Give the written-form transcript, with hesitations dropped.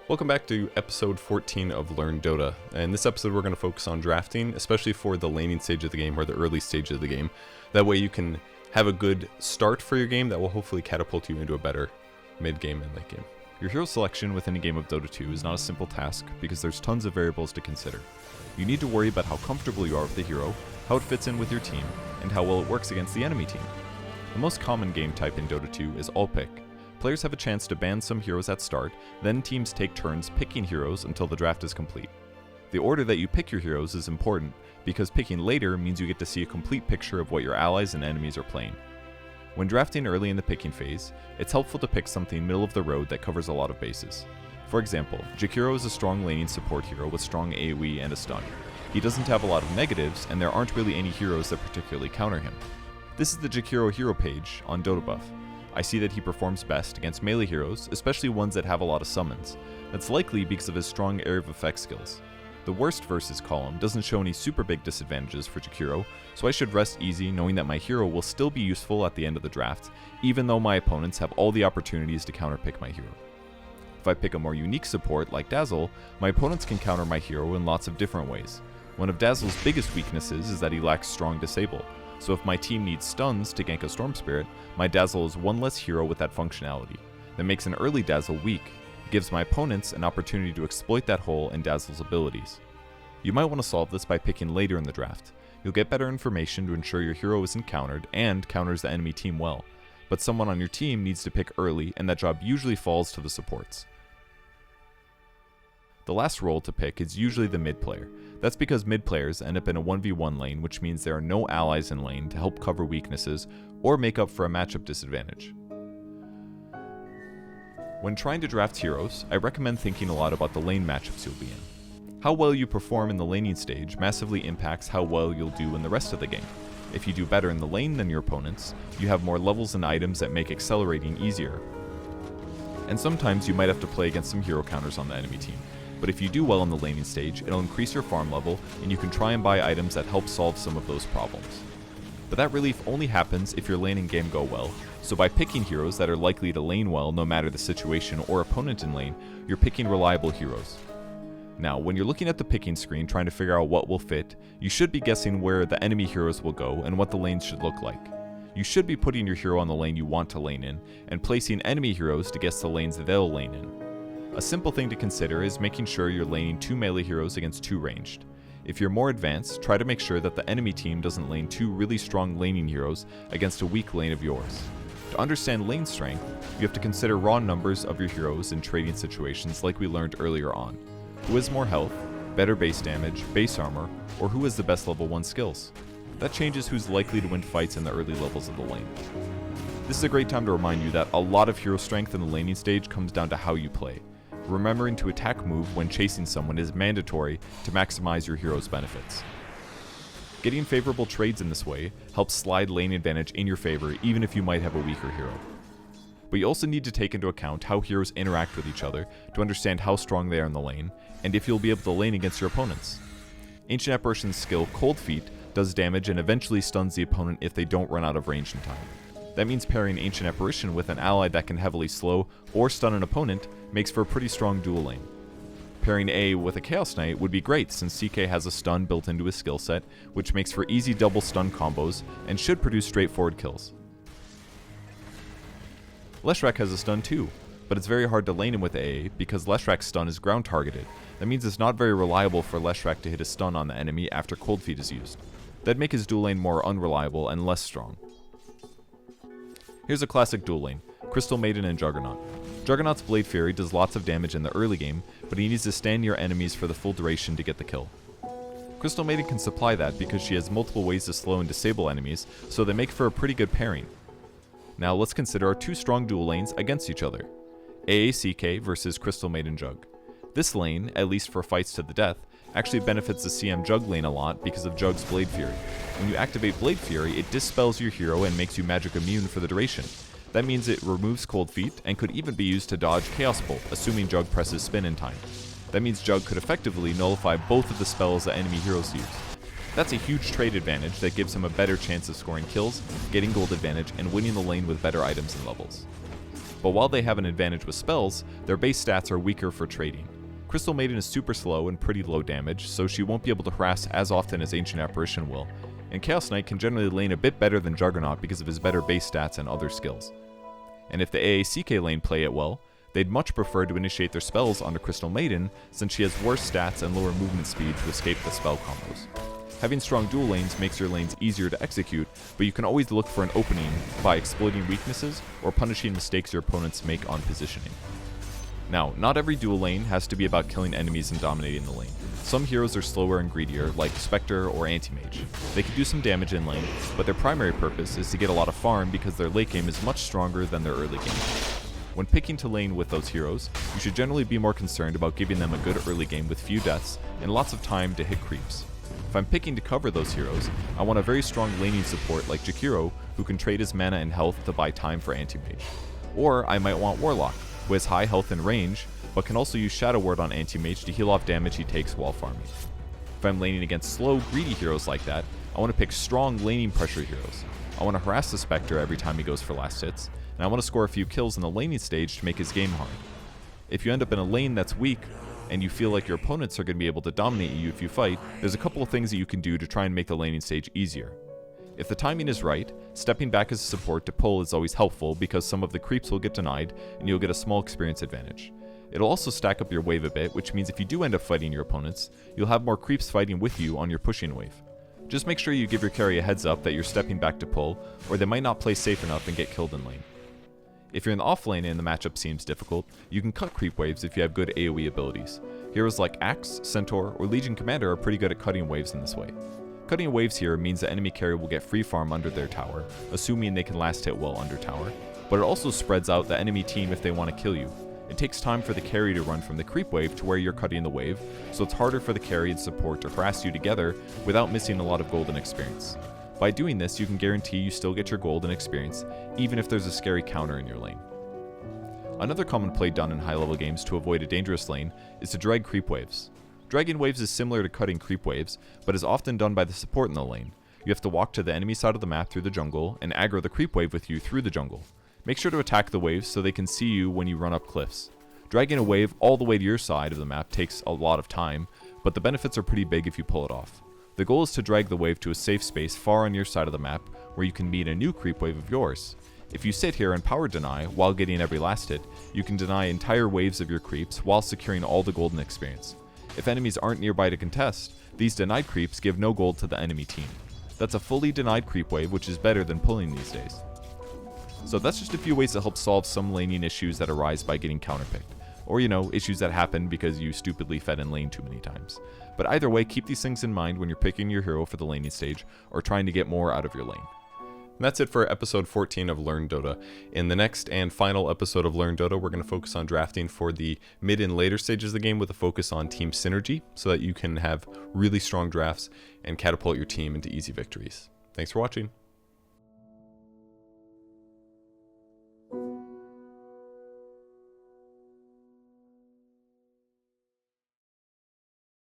Welcome back to episode 14 of Learn Dota. In this episode we're going to focus on drafting, especially for the laning stage of the game or the early stage of the game. That way you can have a good start for your game that will hopefully catapult you into a better mid-game and late game. Your hero selection within a game of Dota 2 is not a simple task because there's tons of variables to consider. You need to worry about how comfortable you are with the hero, how it fits in with your team, and how well it works against the enemy team. The most common game type in Dota 2 is all pick. Players have a chance to ban some heroes at start, then teams take turns picking heroes until the draft is complete. The order that you pick your heroes is important, because picking later means you get to see a complete picture of what your allies and enemies are playing. When drafting early in the picking phase, it's helpful to pick something middle of the road that covers a lot of bases. For example, Jakiro is a strong laning support hero with strong AoE and a stun. He doesn't have a lot of negatives, and there aren't really any heroes that particularly counter him. This is the Jakiro hero page on Dotabuff. I see that he performs best against melee heroes, especially ones that have a lot of summons. That's likely because of his strong area of effect skills. The worst versus column doesn't show any super big disadvantages for Jakiro, so I should rest easy knowing that my hero will still be useful at the end of the draft, even though my opponents have all the opportunities to counterpick my hero. If I pick a more unique support like Dazzle, my opponents can counter my hero in lots of different ways. One of Dazzle's biggest weaknesses is that he lacks strong disable. So if my team needs stuns to gank a Storm Spirit, my Dazzle is one less hero with that functionality. That makes an early Dazzle weak. It gives my opponents an opportunity to exploit that hole in Dazzle's abilities. You might want to solve this by picking later in the draft. You'll get better information to ensure your hero isn't countered and counters the enemy team well. But someone on your team needs to pick early, and that job usually falls to the supports. The last role to pick is usually the mid player. That's because mid players end up in a 1v1 lane, which means there are no allies in lane to help cover weaknesses or make up for a matchup disadvantage. When trying to draft heroes, I recommend thinking a lot about the lane matchups you'll be in. How well you perform in the laning stage massively impacts how well you'll do in the rest of the game. If you do better in the lane than your opponents, you have more levels and items that make accelerating easier. And sometimes you might have to play against some hero counters on the enemy team. But if you do well on the laning stage, it'll increase your farm level, and you can try and buy items that help solve some of those problems. But that relief only happens if your laning game go well, so by picking heroes that are likely to lane well no matter the situation or opponent in lane, you're picking reliable heroes. Now, when you're looking at the picking screen trying to figure out what will fit, you should be guessing where the enemy heroes will go and what the lanes should look like. You should be putting your hero on the lane you want to lane in, and placing enemy heroes to guess the lanes they'll lane in. A simple thing to consider is making sure you're laning 2 melee heroes against 2 ranged. If you're more advanced, try to make sure that the enemy team doesn't lane 2 really strong laning heroes against a weak lane of yours. To understand lane strength, you have to consider raw numbers of your heroes in trading situations like we learned earlier on. Who has more health, better base damage, base armor, or who has the best level 1 skills? That changes who's likely to win fights in the early levels of the lane. This is a great time to remind you that a lot of hero strength in the laning stage comes down to how you play. Remembering to attack move when chasing someone is mandatory to maximize your hero's benefits. Getting favorable trades in this way helps slide lane advantage in your favor even if you might have a weaker hero. But you also need to take into account how heroes interact with each other to understand how strong they are in the lane, and if you'll be able to lane against your opponents. Ancient Apparition's skill Cold Feet does damage and eventually stuns the opponent if they don't run out of range in time. That means pairing Ancient Apparition with an ally that can heavily slow or stun an opponent makes for a pretty strong dual lane. Pairing A with a Chaos Knight would be great since CK has a stun built into his skill set, which makes for easy double stun combos and should produce straightforward kills. Leshrac has a stun too, but it's very hard to lane him with AA because Leshrac's stun is ground targeted. That means it's not very reliable for Leshrac to hit a stun on the enemy after Cold Feet is used. That'd make his dual lane more unreliable and less strong. Here's a classic dual lane, Crystal Maiden and Juggernaut. Juggernaut's Blade Fury does lots of damage in the early game, but he needs to stand near enemies for the full duration to get the kill. Crystal Maiden can supply that because she has multiple ways to slow and disable enemies, so they make for a pretty good pairing. Now let's consider our 2 strong dual lanes against each other. AACK versus Crystal Maiden Jug. This lane, at least for fights to the death, actually benefits the CM Jug lane a lot because of Jug's Blade Fury. When you activate Blade Fury, it dispels your hero and makes you magic immune for the duration. That means it removes Cold Feet and could even be used to dodge Chaos Bolt, assuming Jug presses spin in time. That means Jug could effectively nullify both of the spells that enemy heroes use. That's a huge trade advantage that gives him a better chance of scoring kills, getting gold advantage, and winning the lane with better items and levels. but while they have an advantage with spells, their base stats are weaker for trading. Crystal Maiden is super slow and pretty low damage, so she won't be able to harass as often as Ancient Apparition will, and Chaos Knight can generally lane a bit better than Juggernaut because of his better base stats and other skills. And if the AACK lane play it well, they'd much prefer to initiate their spells onto Crystal Maiden since she has worse stats and lower movement speed to escape the spell combos. Having strong dual lanes makes your lanes easier to execute, but you can always look for an opening by exploiting weaknesses or punishing mistakes your opponents make on positioning. Now, not every dual lane has to be about killing enemies and dominating the lane. Some heroes are slower and greedier, like Spectre or Anti-Mage. They can do some damage in lane, but their primary purpose is to get a lot of farm because their late game is much stronger than their early game. When picking to lane with those heroes, you should generally be more concerned about giving them a good early game with few deaths and lots of time to hit creeps. If I'm picking to cover those heroes, I want a very strong laning support like Jakiro, who can trade his mana and health to buy time for Anti-Mage. Or I might want Warlock, who has high health and range, but can also use Shadow Ward on Anti-Mage to heal off damage he takes while farming. If I'm laning against slow, greedy heroes like that, I want to pick strong laning pressure heroes. I want to harass the Spectre every time he goes for last hits, and I want to score a few kills in the laning stage to make his game hard. If you end up in a lane that's weak, and you feel like your opponents are going to be able to dominate you if you fight, there's a couple of things that you can do to try and make the laning stage easier. If the timing is right, stepping back as a support to pull is always helpful because some of the creeps will get denied and you'll get a small experience advantage. It'll also stack up your wave a bit, which means if you do end up fighting your opponents, you'll have more creeps fighting with you on your pushing wave. Just make sure you give your carry a heads up that you're stepping back to pull, or they might not play safe enough and get killed in lane. If you're in the off lane and the matchup seems difficult, you can cut creep waves if you have good AoE abilities. Heroes like Axe, Centaur, or Legion Commander are pretty good at cutting waves in this way. Cutting waves here means the enemy carry will get free farm under their tower, assuming they can last hit well under tower, but it also spreads out the enemy team if they want to kill you. It takes time for the carry to run from the creep wave to where you're cutting the wave, so it's harder for the carry and support to harass you together without missing a lot of golden experience. By doing this, you can guarantee you still get your golden experience, even if there's a scary counter in your lane. Another common play done in high-level games to avoid a dangerous lane is to drag creep waves. Dragging waves is similar to cutting creep waves, but is often done by the support in the lane. You have to walk to the enemy side of the map through the jungle and aggro the creep wave with you through the jungle. Make sure to attack the waves so they can see you when you run up cliffs. Dragging a wave all the way to your side of the map takes a lot of time, but the benefits are pretty big if you pull it off. The goal is to drag the wave to a safe space far on your side of the map where you can meet a new creep wave of yours. If you sit here and power deny while getting every last hit, you can deny entire waves of your creeps while securing all the golden experience. If enemies aren't nearby to contest, these denied creeps give no gold to the enemy team. That's a fully denied creep wave, which is better than pulling these days. So that's just a few ways to help solve some laning issues that arise by getting counterpicked. Or, issues that happen because you stupidly fed in lane too many times. But either way, keep these things in mind when you're picking your hero for the laning stage or trying to get more out of your lane. And that's it for episode 14 of Learn Dota. In the next and final episode of Learn Dota, we're going to focus on drafting for the mid and later stages of the game with a focus on team synergy so that you can have really strong drafts and catapult your team into easy victories. Thanks for watching.